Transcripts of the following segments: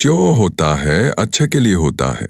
जो होता है अच्छे के लिए होता है।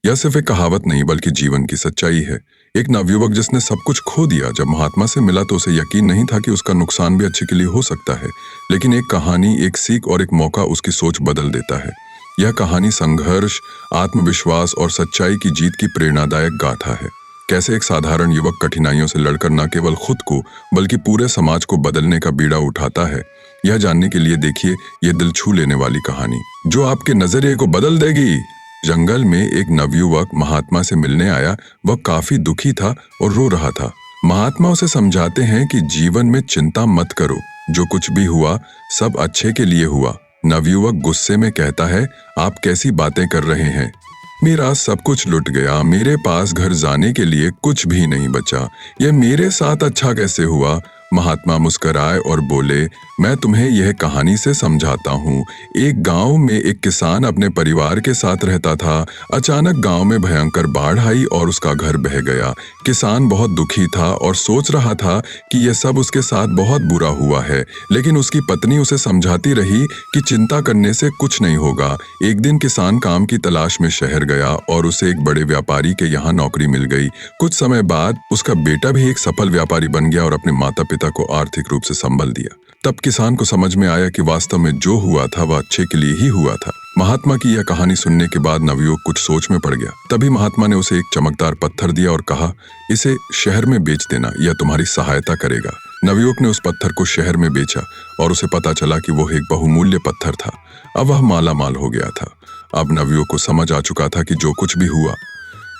यह सिर्फ एक कहावत नहीं बल्कि जीवन की सच्चाई है। एक नवयुवक जिसने सब कुछ खो दिया जब महात्मा से मिला तो उसे यकीन नहीं था कि उसका नुकसान भी अच्छे के लिए हो सकता है। लेकिन एक कहानी, एक सीख और एक मौका उसकी सोच बदल देता है। यह कहानी संघर्ष, आत्मविश्वास और सच्चाई की जीत की प्रेरणादायक गाथा है। कैसे एक साधारण युवक कठिनाइयों से लड़कर न केवल खुद को बल्कि पूरे समाज को बदलने का बीड़ा उठाता है। यह जानने के लिए देखिए यह दिल छू लेने वाली कहानी जो आपके नजरिए को बदल देगी। जंगल में एक नवयुवक महात्मा से मिलने आया। वह काफी दुखी था और रो रहा था। महात्मा उसे समझाते हैं कि जीवन में चिंता मत करो, जो कुछ भी हुआ सब अच्छे के लिए हुआ। नवयुवक गुस्से में कहता है, आप कैसी बातें कर रहे हैं? मेरा सब कुछ लुट गया, मेरे पास घर जाने के लिए कुछ भी नहीं बचा। यह मेरे साथ अच्छा कैसे हुआ? महात्मा मुस्कुराए और बोले, मैं तुम्हें यह कहानी से समझाता हूँ। एक गांव में एक किसान अपने परिवार के साथ रहता था। अचानक गांव में भयंकर बाढ़ आई और उसका घर बह गया। किसान बहुत दुखी था और सोच रहा था कि यह सब उसके साथ बहुत बुरा हुआ है। लेकिन उसकी पत्नी उसे समझाती रही कि चिंता करने से कुछ नहीं होगा। एक दिन किसान काम की तलाश में शहर गया और उसे एक बड़े व्यापारी के यहाँ नौकरी मिल गई। कुछ समय बाद उसका बेटा भी एक सफल व्यापारी बन गया और अपने माता पिता को आर्थिक रूप से संभाल दिया। तब किसान को समझ में आया कि वास्तव में जो हुआ था वह अच्छे के लिए ही हुआ था। महात्मा की यह कहानी सुनने के बाद नवयुवक कुछ सोच में पड़ गया। तभी महात्मा ने उसे एक चमकदार पत्थर दिया और कहा, इसे शहर में बेच देना, यह तुम्हारी सहायता करेगा। नवयुवक ने उस पत्थर को शहर में बेचा और उसे पता चला कि वो एक बहुमूल्य पत्थर था। अब वह माला माल हो गया था। अब नवयुवक को समझ आ चुका था कि जो कुछ भी हुआ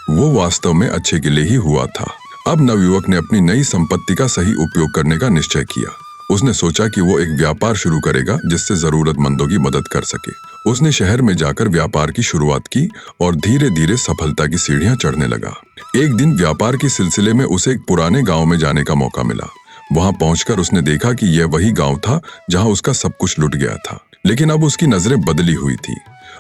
वो वास्तव में अच्छे के लिए ही हुआ था। अब नवयुवक ने अपनी नई संपत्ति का सही उपयोग करने का निश्चय किया। उसने सोचा कि वो एक व्यापार शुरू करेगा जिससे जरूरतमंदों की मदद कर सके। उसने शहर में जाकर व्यापार की शुरुआत की और धीरे धीरे सफलता की सीढ़ियां चढ़ने लगा। एक दिन व्यापार के सिलसिले में उसे एक पुराने गांव में जाने का मौका मिला। वहां पहुंचकर उसने देखा कि यह वही गांव था जहां उसका सब कुछ लुट गया था। लेकिन अब उसकी नजरें बदली हुई थी।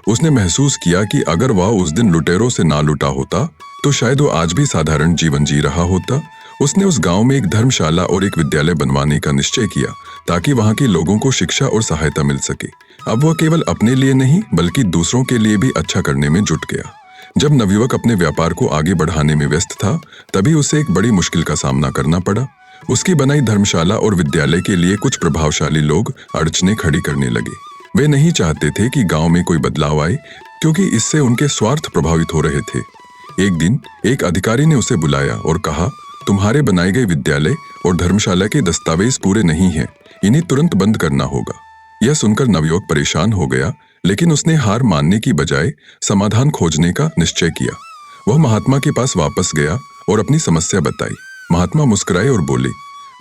उसने महसूस किया कि अगर वह उस दिन लुटेरों से ना लुटा होता तो शायद वो आज भी साधारण जीवन जी रहा होता। उसने उस गांव में एक धर्मशाला और एक विद्यालय बनवाने का निश्चय किया ताकि वहां के लोगों को शिक्षा और सहायता मिल सके। अब वह केवल अपने लिए नहीं बल्कि दूसरों के लिए भी अच्छा करने में जुट गया। जब नवयुवक अपने व्यापार को आगे बढ़ाने में व्यस्त था तभी उसे एक बड़ी मुश्किल का सामना करना पड़ा। उसकी बनाई धर्मशाला और विद्यालय के लिए कुछ प्रभावशाली लोग अड़चनें खड़ी करने लगे। वे नहीं चाहते थे कि गांव में कोई बदलाव आए क्योंकि इससे उनके स्वार्थ प्रभावित हो रहे थे। एक दिन एक अधिकारी ने उसे बुलाया और कहा, तुम्हारे बनाए गए विद्यालय और धर्मशाला के दस्तावेज पूरे नहीं हैं, इन्हें तुरंत बंद करना होगा। यह सुनकर नवयुवक परेशान हो गया, लेकिन उसने हार मानने की बजाय समाधान खोजने का निश्चय किया। वह महात्मा के पास वापस गया और अपनी समस्या बताई। महात्मा मुस्कुराए और बोले,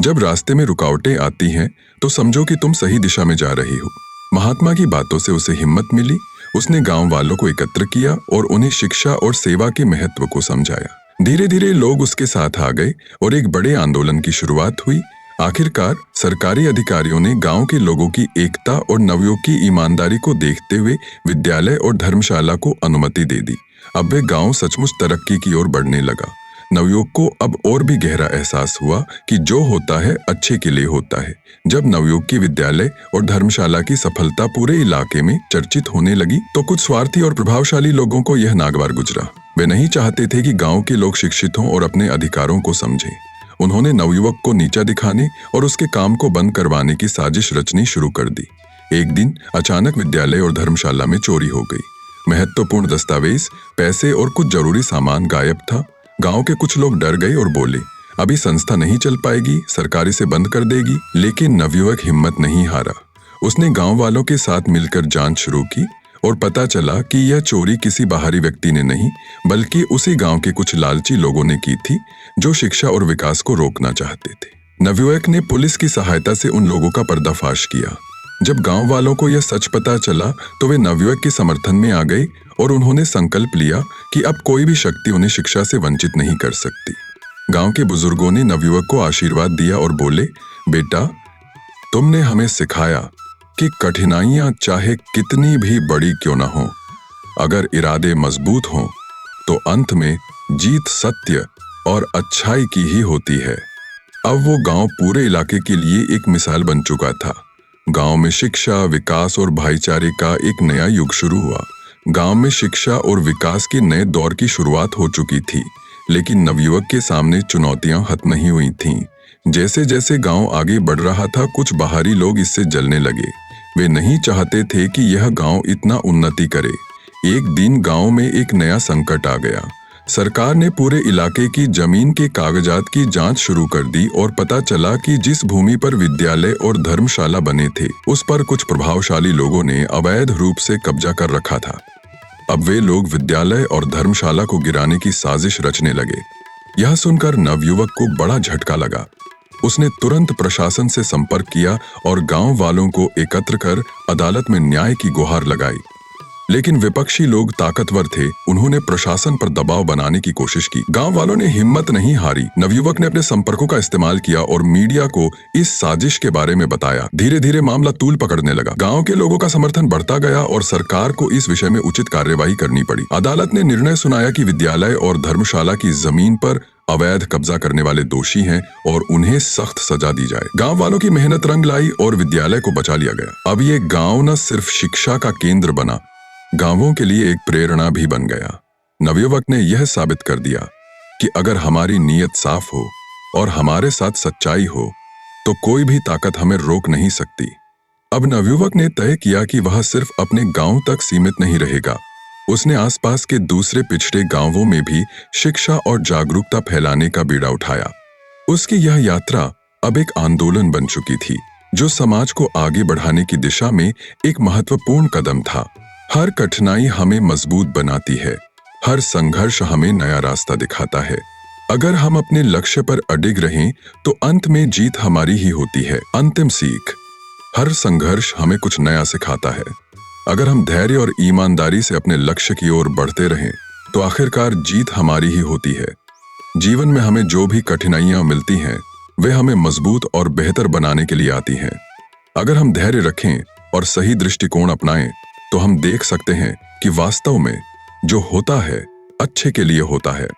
जब रास्ते में रुकावटें आती हैं तो समझो कि तुम सही दिशा में जा रही हो। महात्मा की बातों से उसे हिम्मत मिली। उसने गांव वालों को एकत्र किया और उन्हें शिक्षा और सेवा के महत्व को समझाया। धीरे धीरे लोग उसके साथ आ गए और एक बड़े आंदोलन की शुरुआत हुई। आखिरकार सरकारी अधिकारियों ने गांव के लोगों की एकता और नवयुवक की ईमानदारी को देखते हुए विद्यालय और धर्मशाला को अनुमति दे दी। अब वे गांव सचमुच तरक्की की ओर बढ़ने लगा। नवयुवक को अब और भी गहरा एहसास हुआ कि जो होता है अच्छे के लिए होता है। जब नवयुवक की विद्यालय और धर्मशाला की सफलता पूरे इलाके में चर्चित होने लगी तो कुछ स्वार्थी और प्रभावशाली लोगों को यह नागवार गुजरा। वे नहीं चाहते थे कि गांव के लोग शिक्षित हों और अपने अधिकारों को समझें। उन्होंने नवयुवक को नीचा दिखाने और उसके काम को बंद करवाने की साजिश रचनी शुरू कर दी। एक दिन अचानक विद्यालय और धर्मशाला में चोरी हो गई। महत्वपूर्ण दस्तावेज, पैसे और कुछ जरूरी सामान गायब था। गांव के कुछ लोग डर गए और बोले, अभी संस्था नहीं चल पाएगी, सरकार इसे बंद कर देगी। लेकिन नवयुवक हिम्मत नहीं हारा। उसने गांव वालों के साथ मिलकर जांच शुरू की और पता चला कि यह चोरी किसी बाहरी व्यक्ति ने नहीं बल्कि उसी गांव के कुछ लालची लोगों ने की थी जो शिक्षा और विकास को रोकना चाहते थे। नवयुवक ने पुलिस की सहायता से उन लोगों का पर्दाफाश किया। जब गांव वालों को यह सच पता चला तो वे नवयुवक के समर्थन में आ गए और उन्होंने संकल्प लिया कि अब कोई भी शक्ति उन्हें शिक्षा से वंचित नहीं कर सकती। गांव के बुजुर्गों ने नवयुवक को आशीर्वाद दिया और बोले, बेटा, तुमने हमें सिखाया कि कठिनाइयां चाहे कितनी भी बड़ी क्यों न हो, अगर इरादे मजबूत हों तो अंत में जीत सत्य और अच्छाई की ही होती है। अब वो गांव पूरे इलाके के लिए एक मिसाल बन चुका था। गांव में शिक्षा, विकास और भाईचारे का एक नया युग शुरू हुआ। गांव में शिक्षा और विकास के नए दौर की शुरुआत हो चुकी थी, लेकिन नवयुवक के सामने चुनौतियां खत्म नहीं हुई थीं। जैसे जैसे गांव आगे बढ़ रहा था, कुछ बाहरी लोग इससे जलने लगे। वे नहीं चाहते थे कि यह गांव इतना उन्नति करे। एक दिन गांव में एक नया संकट आ गया। सरकार ने पूरे इलाके की जमीन के कागजात की जांच शुरू कर दी और पता चला कि जिस भूमि पर विद्यालय और धर्मशाला बने थे, उस पर कुछ प्रभावशाली लोगों ने अवैध रूप से कब्जा कर रखा था। अब वे लोग विद्यालय और धर्मशाला को गिराने की साजिश रचने लगे। यह सुनकर नवयुवक को बड़ा झटका लगा। उसने तुरंत प्रशासन से संपर्क किया और गांव वालों को एकत्र कर अदालत में न्याय की गुहार लगाई। लेकिन विपक्षी लोग ताकतवर थे, उन्होंने प्रशासन पर दबाव बनाने की कोशिश की। गांव वालों ने हिम्मत नहीं हारी। नवयुवक ने अपने संपर्कों का इस्तेमाल किया और मीडिया को इस साजिश के बारे में बताया। धीरे धीरे मामला तूल पकड़ने लगा। गांव के लोगों का समर्थन बढ़ता गया और सरकार को इस विषय में उचित कार्यवाही करनी पड़ी। अदालत ने निर्णय सुनाया कि विद्यालय और धर्मशाला की जमीन पर अवैध कब्जा करने वाले दोषी हैं और उन्हें सख्त सजा दी जाए। गांव वालों की मेहनत रंग लाई और विद्यालय को बचा लिया गया। अब ये गांव न सिर्फ शिक्षा का केंद्र बना, गांवों के लिए एक प्रेरणा भी बन गया। नवयुवक ने यह साबित कर दिया कि अगर हमारी नीयत साफ हो और हमारे साथ सच्चाई हो, तो कोई भी ताकत हमें रोक नहीं सकती। अब नवयुवक ने तय किया कि वह सिर्फ अपने गांव तक सीमित नहीं रहेगा। उसने आसपास के दूसरे पिछड़े गांवों में भी शिक्षा और जागरूकता फैलाने का बीड़ा उठाया। उसकी यह यात्रा अब एक आंदोलन बन चुकी थी, जो समाज को आगे बढ़ाने की दिशा में एक महत्वपूर्ण कदम था। हर कठिनाई हमें मजबूत बनाती है, हर संघर्ष हमें नया रास्ता दिखाता है। अगर हम अपने लक्ष्य पर अडिग रहें, तो अंत में जीत हमारी ही होती है। अंतिम सीख: हर संघर्ष हमें कुछ नया सिखाता है। अगर हम धैर्य और ईमानदारी से अपने लक्ष्य की ओर बढ़ते रहें, तो आखिरकार जीत हमारी ही होती है। जीवन में हमें जो भी कठिनाइयां मिलती हैं, वे हमें मजबूत और बेहतर बनाने के लिए आती हैं। अगर हम धैर्य रखें और सही दृष्टिकोण अपनाएं, तो हम देख सकते हैं कि वास्तव में जो होता है अच्छे के लिए होता है।